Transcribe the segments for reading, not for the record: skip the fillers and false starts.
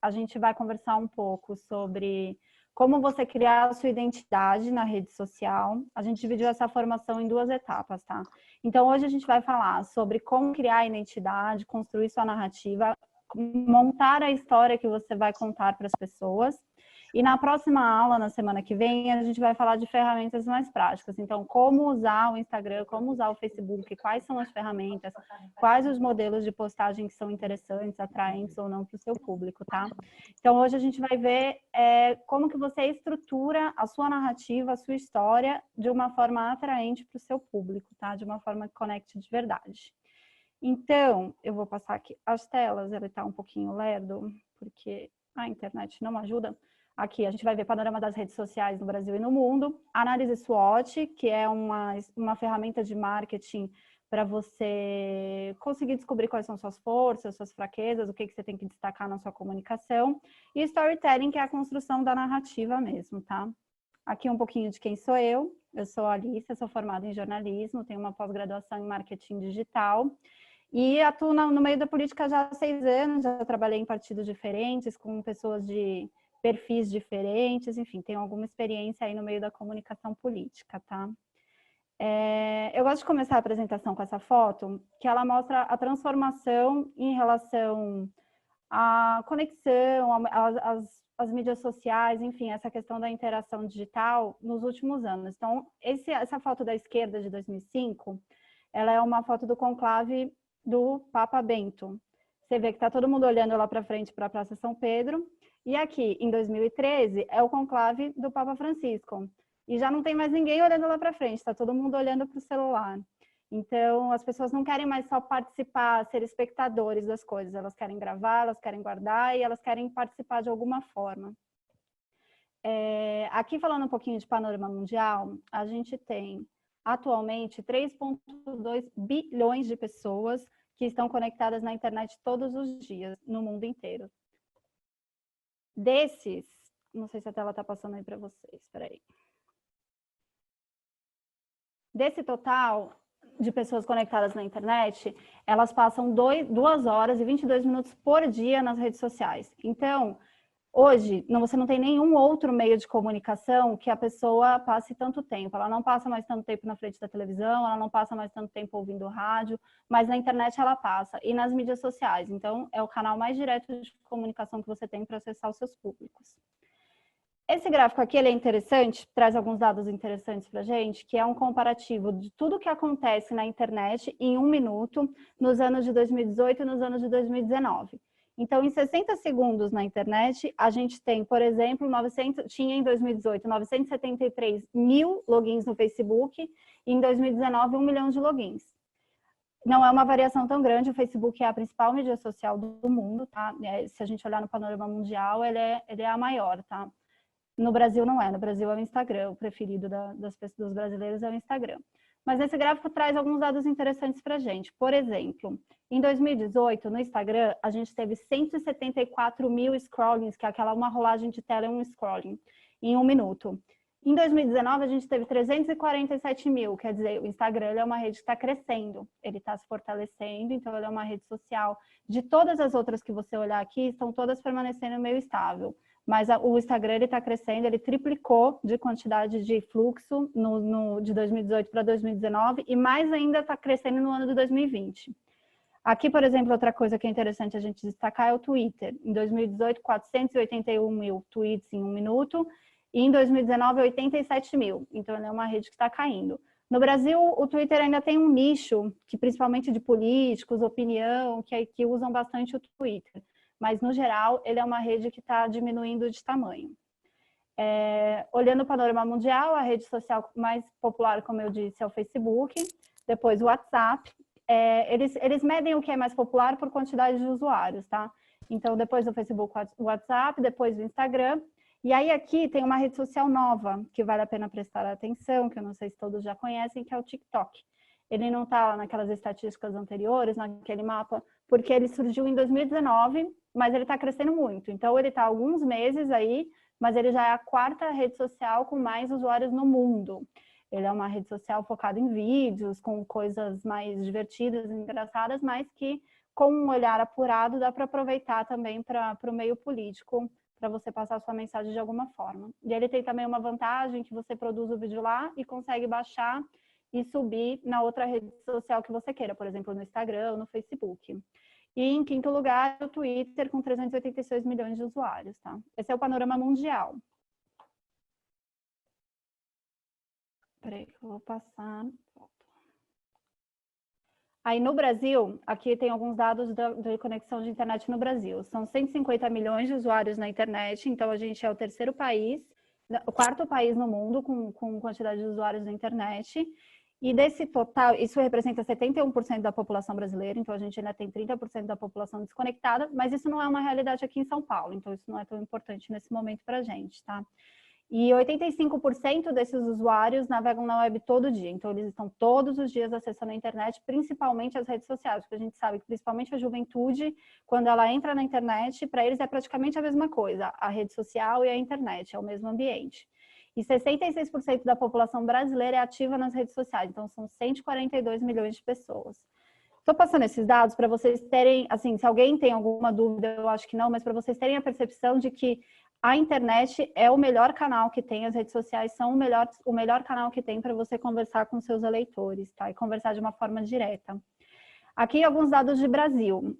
a gente vai conversar um pouco sobre como você criar a sua identidade na rede social. A gente dividiu essa formação em 2 etapas, tá? Então, hoje a gente vai falar sobre como criar a identidade, construir sua narrativa, montar a história que você vai contar para as pessoas. E na próxima aula, na semana que vem, a gente vai falar de ferramentas mais práticas. Então, como usar o Instagram, como usar o Facebook, quais são as ferramentas, quais os modelos de postagem que são interessantes, atraentes ou não para o seu público, tá? Então, hoje a gente vai ver como que você estrutura a sua narrativa, a sua história, de uma forma atraente para o seu público, tá? De uma forma que conecte de verdade. Então, eu vou passar aqui as telas, ele está um pouquinho lerdo, porque a internet não ajuda. Aqui a gente vai ver panorama das redes sociais no Brasil e no mundo. Análise SWOT, que é uma ferramenta de marketing para você conseguir descobrir quais são suas forças, suas fraquezas, o que você tem que destacar na sua comunicação. E storytelling, que é a construção da narrativa mesmo, tá? Aqui um pouquinho de quem sou eu. Eu sou a Alice, sou formada em jornalismo, tenho uma pós-graduação em marketing digital. E atuo no meio da política já há 6 anos, já trabalhei em partidos diferentes, com pessoas de perfis diferentes, enfim, tenho alguma experiência aí no meio da comunicação política, tá? Eu gosto de começar a apresentação com essa foto, que ela mostra a transformação em relação à conexão, às mídias sociais, enfim, essa questão da interação digital nos últimos anos. Então, essa foto da esquerda de 2005, ela é uma foto do conclave do Papa Bento. Você vê que está todo mundo olhando lá para frente para a Praça São Pedro. E aqui, em 2013, é o conclave do Papa Francisco. E já não tem mais ninguém olhando lá para frente, está todo mundo olhando para o celular. Então, as pessoas não querem mais só participar, ser espectadores das coisas. Elas querem gravar, elas querem guardar e elas querem participar de alguma forma. Aqui, falando um pouquinho de panorama mundial, a gente tem, atualmente, 3,2 bilhões de pessoas que estão conectadas na internet todos os dias, no mundo inteiro. Desses, não sei se a tela está passando aí para vocês, espera aí. Desse total de pessoas conectadas na internet, elas passam 2 horas e 22 minutos por dia nas redes sociais. Então, hoje, você não tem nenhum outro meio de comunicação que a pessoa passe tanto tempo. Ela não passa mais tanto tempo na frente da televisão, ela não passa mais tanto tempo ouvindo rádio, mas na internet ela passa. E nas mídias sociais. Então, é o canal mais direto de comunicação que você tem para acessar os seus públicos. Esse gráfico aqui ele é interessante, traz alguns dados interessantes para a gente, que é um comparativo de tudo que acontece na internet em 1 minuto, nos anos de 2018 e nos anos de 2019. Então, em 60 segundos na internet, a gente tem, por exemplo, tinha em 2018 973 mil logins no Facebook e em 2019 1 milhão de logins. Não é uma variação tão grande, o Facebook é a principal mídia social do mundo, tá? Se a gente olhar no panorama mundial, ele é a maior, tá? No Brasil não é, no Brasil é o Instagram, o preferido dos brasileiros é o Instagram. Mas esse gráfico traz alguns dados interessantes para a gente. Por exemplo, em 2018, no Instagram, a gente teve 174 mil scrollings, que é uma rolagem de tela e um scrolling, em 1 minuto. Em 2019, a gente teve 347 mil, quer dizer, o Instagram ele é uma rede que está crescendo, ele está se fortalecendo, então ele é uma rede social. De todas as outras que você olhar aqui, estão todas permanecendo meio estável. Mas o Instagram ele está crescendo, ele triplicou de quantidade de fluxo de 2018 para 2019 e mais ainda está crescendo no ano de 2020. Aqui, por exemplo, outra coisa que é interessante a gente destacar é o Twitter. Em 2018, 481 mil tweets em 1 minuto e em 2019, 87 mil. Então, ele é uma rede que está caindo. No Brasil, o Twitter ainda tem um nicho, que principalmente de políticos, opinião, que usam bastante o Twitter. Mas, no geral, ele é uma rede que está diminuindo de tamanho. Olhando o panorama mundial, a rede social mais popular, como eu disse, é o Facebook, depois o WhatsApp. Eles medem o que é mais popular por quantidade de usuários, tá? Então, depois do Facebook, o WhatsApp, depois o Instagram. E aí, aqui tem uma rede social nova, que vale a pena prestar atenção, que eu não sei se todos já conhecem, que é o TikTok. Ele não está naquelas estatísticas anteriores, naquele mapa, porque ele surgiu em 2019, mas ele está crescendo muito. Então, ele está há alguns meses aí, mas ele já é a 4ª rede social com mais usuários no mundo. Ele é uma rede social focada em vídeos, com coisas mais divertidas, engraçadas, mas que com um olhar apurado, dá para aproveitar também para o meio político, para você passar sua mensagem de alguma forma. E ele tem também uma vantagem que você produz o vídeo lá e consegue baixar e subir na outra rede social que você queira, por exemplo, no Instagram ou no Facebook. E em quinto lugar, o Twitter, com 386 milhões de usuários, tá? Esse é o panorama mundial. Peraí que eu vou passar. Aí no Brasil, aqui tem alguns dados de conexão de internet no Brasil. São 150 milhões de usuários na internet, então a gente é o terceiro país, o quarto país no mundo com quantidade de usuários na internet. E desse total, isso representa 71% da população brasileira, então a gente ainda tem 30% da população desconectada, mas isso não é uma realidade aqui em São Paulo, então isso não é tão importante nesse momento para a gente, tá? E 85% desses usuários navegam na web todo dia, então eles estão todos os dias acessando a internet, principalmente as redes sociais, porque a gente sabe que principalmente a juventude, quando ela entra na internet, para eles é praticamente a mesma coisa, a rede social e a internet, é o mesmo ambiente. E 66% da população brasileira é ativa nas redes sociais, então são 142 milhões de pessoas. Estou passando esses dados para vocês terem, assim, se alguém tem alguma dúvida, eu acho que não, mas para vocês terem a percepção de que a internet é o melhor canal que tem, as redes sociais são o melhor canal que tem para você conversar com seus eleitores, tá? E conversar de uma forma direta. Aqui alguns dados de Brasil.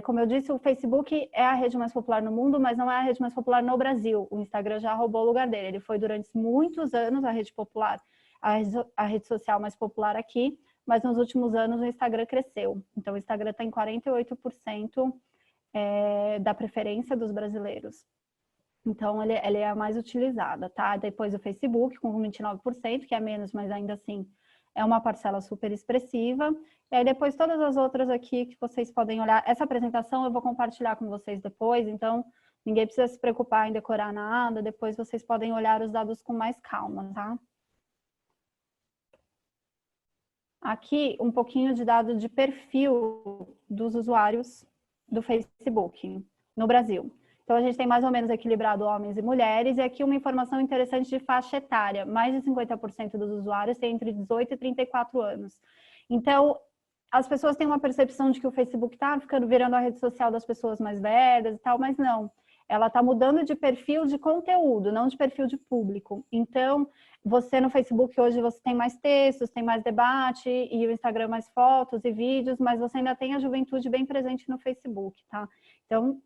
Como eu disse, o Facebook é a rede mais popular no mundo, mas não é a rede mais popular no Brasil. O Instagram já roubou o lugar dele. Ele foi durante muitos anos a rede popular, a rede social mais popular aqui, mas nos últimos anos o Instagram cresceu. Então o Instagram está em 48% da preferência dos brasileiros. Então ele é a mais utilizada, tá? Depois o Facebook com 29%, que é menos, mas ainda assim é uma parcela super expressiva. E aí depois todas as outras aqui que vocês podem olhar. Essa apresentação eu vou compartilhar com vocês depois, então ninguém precisa se preocupar em decorar nada, depois vocês podem olhar os dados com mais calma, tá? Aqui um pouquinho de dado de perfil dos usuários do Facebook no Brasil. Então a gente tem mais ou menos equilibrado homens e mulheres, e aqui uma informação interessante de faixa etária. Mais de 50% dos usuários têm entre 18 e 34 anos. Então, as pessoas têm uma percepção de que o Facebook está virando a rede social das pessoas mais velhas e tal, mas não. Ela está mudando de perfil de conteúdo, não de perfil de público. Então, você no Facebook hoje você tem mais textos, tem mais debate, e o Instagram mais fotos e vídeos, mas você ainda tem a juventude bem presente no Facebook, tá? Então,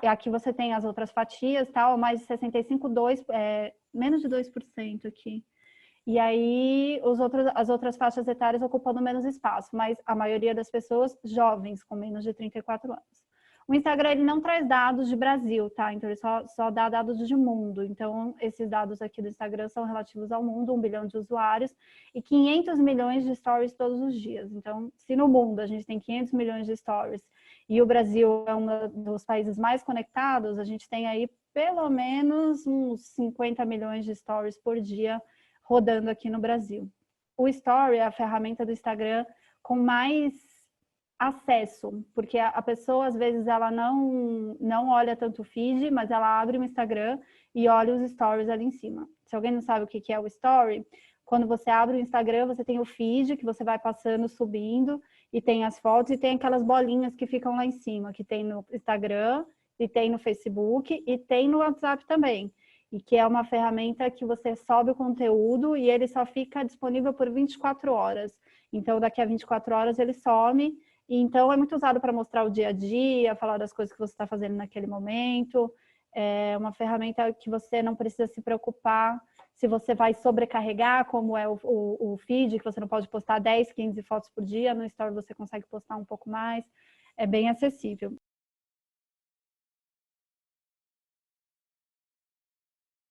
aqui você tem as outras fatias, tal, mais de 65, menos de 2% aqui. E aí, as outras faixas etárias ocupando menos espaço, mas a maioria das pessoas jovens, com menos de 34 anos. O Instagram, ele não traz dados de Brasil, tá? Então, ele só dá dados de mundo. Então, esses dados aqui do Instagram são relativos ao mundo, 1 bilhão de usuários e 500 milhões de stories todos os dias. Então, se no mundo a gente tem 500 milhões de stories e o Brasil é um dos países mais conectados, a gente tem aí pelo menos uns 50 milhões de stories por dia rodando aqui no Brasil. O Story é a ferramenta do Instagram com mais acesso, porque a pessoa, às vezes, ela não olha tanto o feed, mas ela abre o Instagram e olha os stories ali em cima. Se alguém não sabe o que é o Story, quando você abre o Instagram, você tem o feed, que você vai passando, subindo, e tem as fotos, e tem aquelas bolinhas que ficam lá em cima, que tem no Instagram, e tem no Facebook, e tem no WhatsApp também. E que é uma ferramenta que você sobe o conteúdo e ele só fica disponível por 24 horas. Então, daqui a 24 horas ele some. E então, é muito usado para mostrar o dia a dia, falar das coisas que você está fazendo naquele momento. É uma ferramenta que você não precisa se preocupar se você vai sobrecarregar, como é o feed, que você não pode postar 10, 15 fotos por dia. No Story você consegue postar um pouco mais. É bem acessível.